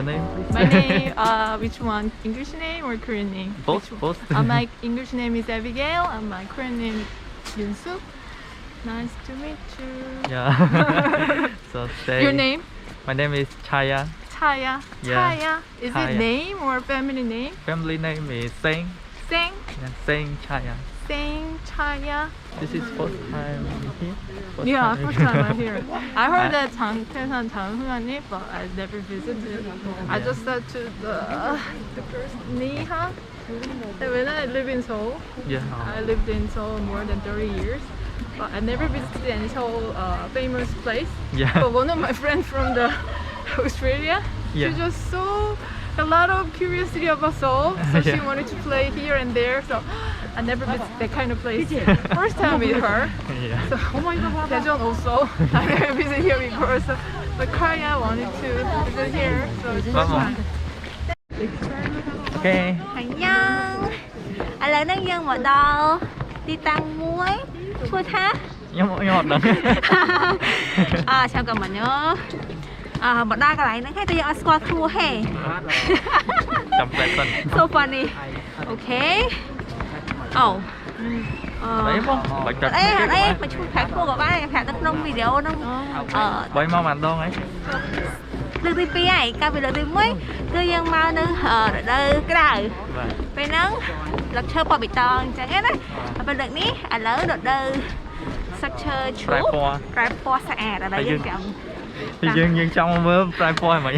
name, please? My name, which one? English name or Korean name? Both, Which both. one? My English name is Abigail and my Korean name is Yunsu. Nice to meet you. Yeah. So stay. Your name? My name is Chaya. Chaya. Yeah. Chaya. Is Chaya. it name or family name? Family name is Seng. Seng. Yeah, Seng Chaya. Seng Chaya. This is first time here. Yeah, time first here. time I'm here. I heard that 장태산 장흥안이, but I never visited. I just said to the first Niha. When I live in Seoul, Yeah. I lived in Seoul more than 30 years, but I never visited any Seoul famous place. Yeah. But one of my friends from the Australia, Yeah. she just saw a lot of curiosity about Seoul, so she Yeah. wanted to play here and there. So I never visited that kind of place. First time with her. Yeah. So Daejeon also, I never visited here before. So but Kaya wanted to visit here, so it's first Vâng. time. Okay. 안녕. À là nâng dân một đò đi tăng muối chua thá. Nhưng mà À sao cầm mà nhớ. À một đa cái này nó khác tôi ăn squat chua hè. Chậm lại tuần. So funny. Okay. Oh. Đấy không? Bạch chật. Đây mà chua phải chua của bạn này phải tập nông video nó. Bấy mau màn đâu ấy. Từ từ pi ấy, cao bị từ từ muối. Cứ dân mau nữa đời cái đời. Vâng. Bên nắng lật chơi bò bị tòn chẳng hết đấy. Ở bên đợt ní à lỡ đợt đời sắc chơi chú. Trái po sạ ở đây dân trọng. Thì dân trong mới fry boy mà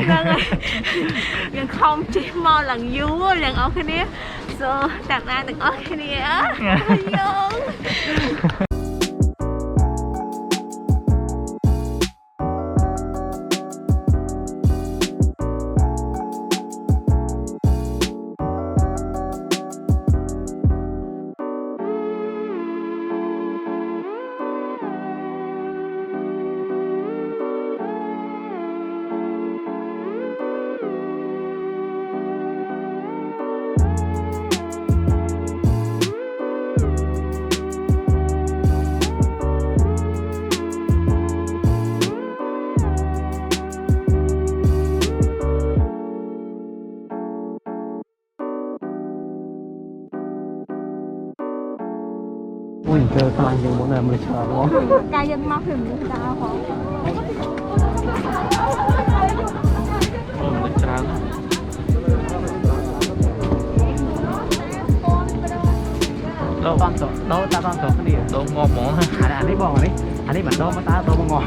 dân không chỉ mò lần vú lần ở cái này. So đặt ra được ở cái này á. Dân. Ui, trời các bạn dùng món này mình chờ đúng không? Ca dân móc thì mình ta hả? Mình chờ đâu ta con chỗ cái gì đâu ngon món ha. Anh ấy bò đi, anh ấy bạn đâu mà ta đâu mà ngon.